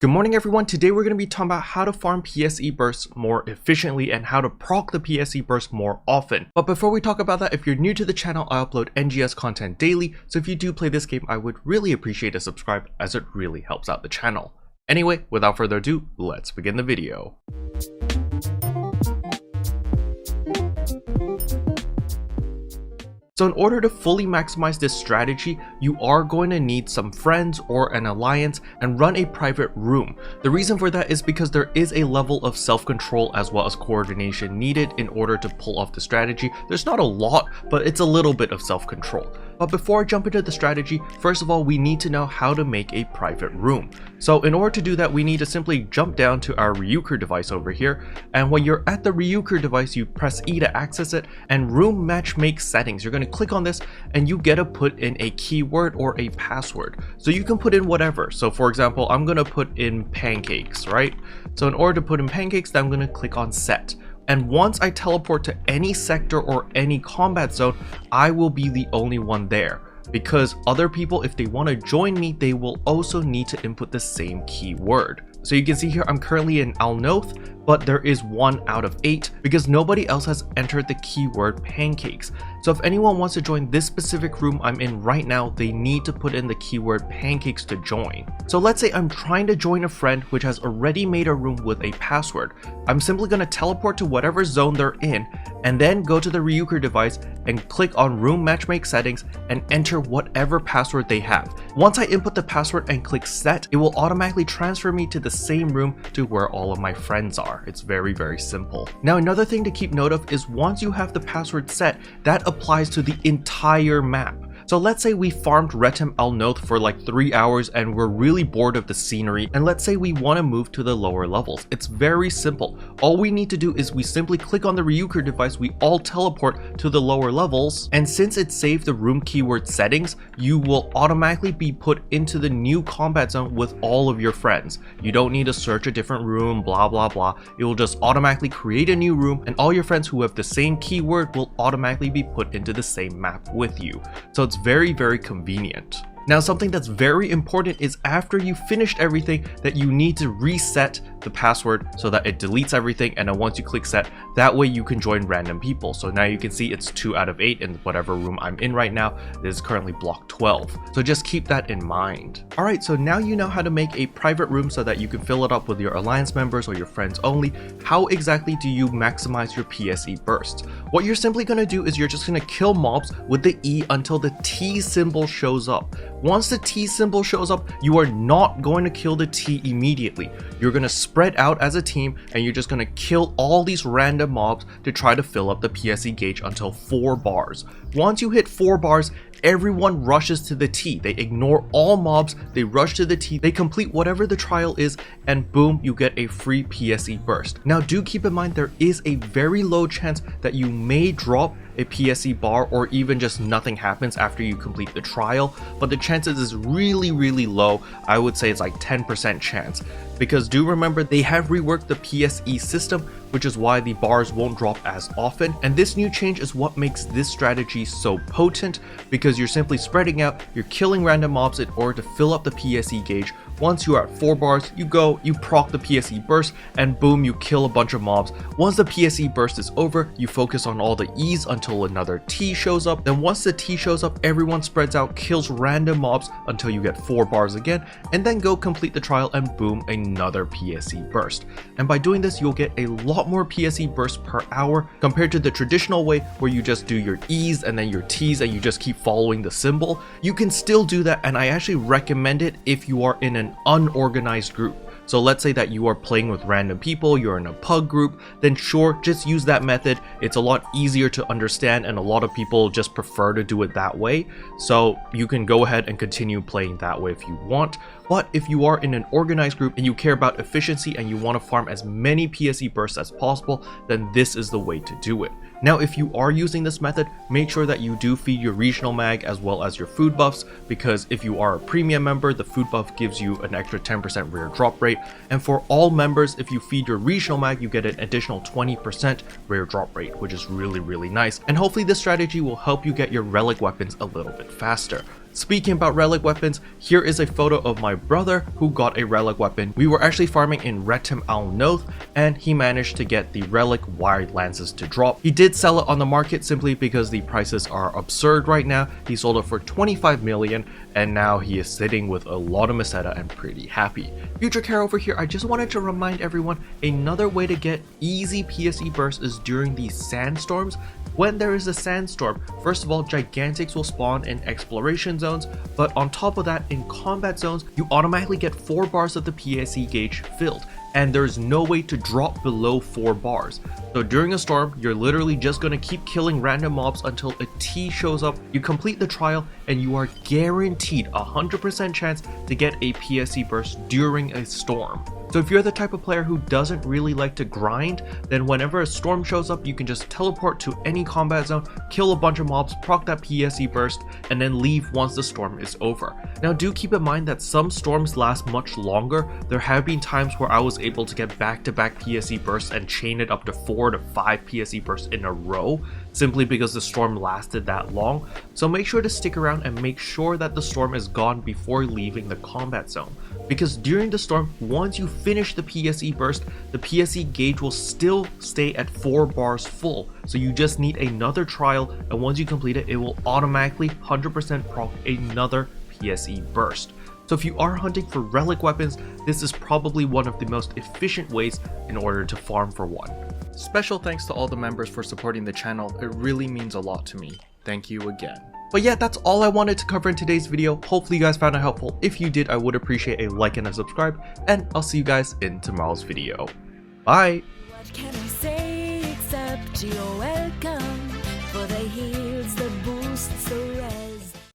Good morning everyone, today we're going to be talking about how to farm PSE Bursts more efficiently and how to proc the PSE Burst more often. But before we talk about that, if you're new to the channel, I upload NGS content daily, so if you do play this game, I would really appreciate a subscribe as it really helps out the channel. Anyway, without further ado, let's begin the video. So in order to fully maximize this strategy, you are going to need some friends or an alliance and run a private room. The reason for that is because there is a level of self-control as well as coordination needed in order to pull off the strategy. There's not a lot, but it's a little bit of self-control. But before I jump into the strategy, first of all, we need to know how to make a private room. So in order to do that, we need to simply jump down to our Relik device over here. And when you're at the Relik device, you press E to access it, and room match make settings. You're going to click on this and you get to put in a keyword or a password. So you can put in whatever. So for example, I'm going to put in pancakes, right? So in order to put in pancakes, then I'm going to click on set. And once I teleport to any sector or any combat zone, I will be the only one there. Because other people, if they want to join me, they will also need to input the same keyword. So you can see here, I'm currently in Alnoth, but there is 1 out of 8 because nobody else has entered the keyword pancakes. So if anyone wants to join this specific room I'm in right now, they need to put in the keyword pancakes to join. So let's say I'm trying to join a friend which has already made a room with a password. I'm simply going to teleport to whatever zone they're in and then go to the Relik device and click on room matchmake settings and enter whatever password they have. Once I input the password and click set, it will automatically transfer me to the same room to where all of my friends are. It's very, very simple. Now, another thing to keep note of is once you have the password set, that applies to the entire map. So let's say we farmed Retem Alnoth for like 3 hours and we're really bored of the scenery, and let's say we want to move to the lower levels. It's very simple. All we need to do is we simply click on the Relik device, we all teleport to the lower levels, and since it saved the room keyword settings, you will automatically be put into the new combat zone with all of your friends. You don't need to search a different room, blah blah blah. It will just automatically create a new room and all your friends who have the same keyword will automatically be put into the same map with you. So it's very, very convenient. Now, something that's very important is after you finished everything that you need to reset the password so that it deletes everything, and then once you click set, that way you can join random people. So now you can see it's 2 out of 8 in whatever room I'm in right now. This is currently block 12. So just keep that in mind. Alright, so now you know how to make a private room so that you can fill it up with your alliance members or your friends only. How exactly do you maximize your PSE burst? What you're simply going to do is you're just going to kill mobs with the E until the T symbol shows up. Once the T symbol shows up, you are not going to kill the T immediately. You're going to spread out as a team and you're just going to kill all these random mobs to try to fill up the PSE gauge until 4 bars. Once you hit 4 bars, everyone rushes to the T. They ignore all mobs, they rush to the T, they complete whatever the trial is, and boom, you get a free PSE burst. Now do keep in mind there is a very low chance that you may drop a PSE bar or even just nothing happens after you complete the trial, but the chances is really, really low. I would say it's like 10% chance. Because do remember, they have reworked the PSE system, which is why the bars won't drop as often. And this new change is what makes this strategy so potent, because you're simply spreading out, you're killing random mobs in order to fill up the PSE gauge. Once you are at 4 bars, you go, you proc the PSE burst, and boom, you kill a bunch of mobs. Once the PSE burst is over, you focus on all the E's until another T shows up. Then once the T shows up, everyone spreads out, kills random mobs until you get 4 bars again, and then go complete the trial and boom, another PSE burst. And by doing this, you'll get a lot more PSE bursts per hour compared to the traditional way where you just do your E's and then your T's and you just keep following the symbol. You can still do that, and I actually recommend it if you are in an unorganized group. So let's say that you are playing with random people, you're in a pug group, then sure, just use that method. It's a lot easier to understand and a lot of people just prefer to do it that way. So you can go ahead and continue playing that way if you want. But if you are in an organized group and you care about efficiency and you want to farm as many PSE bursts as possible, then this is the way to do it. Now, if you are using this method, make sure that you do feed your regional mag as well as your food buffs, because if you are a premium member, the food buff gives you an extra 10% rare drop rate. And for all members, if you feed your regional mag, you get an additional 20% rare drop rate, which is really, really nice. And hopefully this strategy will help you get your relic weapons a little bit faster. Speaking about relic weapons, here is a photo of my brother who got a relic weapon. We were actually farming in Retim Al Noth and he managed to get the relic wired lances to drop. He did sell it on the market simply because the prices are absurd right now. He sold it for 25 million and now he is sitting with a lot of Meseta and pretty happy. Future Care over here, I just wanted to remind everyone another way to get easy PSE bursts is during these sandstorms. When there is a sandstorm, first of all, gigantics will spawn in exploration zones, but on top of that, in combat zones, you automatically get 4 bars of the PSE gauge filled, and there's no way to drop below 4 bars. So during a storm, you're literally just going to keep killing random mobs until a T shows up, you complete the trial, and you are guaranteed a 100% chance to get a PSE burst during a storm. So if you're the type of player who doesn't really like to grind, then whenever a storm shows up, you can just teleport to any combat zone, kill a bunch of mobs, proc that PSE burst, and then leave once the storm is over. Now do keep in mind that some storms last much longer. There have been times where I was able to get back-to-back PSE bursts and chain it up to 4 to 5 PSE bursts in a row, simply because the storm lasted that long. So make sure to stick around and make sure that the storm is gone before leaving the combat zone. Because during the storm, once you finish the PSE burst, the PSE gauge will still stay at 4 bars full. So you just need another trial, and once you complete it, it will automatically 100% proc another PSE burst. So if you are hunting for relic weapons, this is probably one of the most efficient ways in order to farm for one. Special thanks to all the members for supporting the channel, it really means a lot to me. Thank you again. But yeah, that's all I wanted to cover in today's video. Hopefully you guys found it helpful. If you did, I would appreciate a like and a subscribe, and I'll see you guys in tomorrow's video. Bye! What can I say except you're welcome for the heals, the boosts,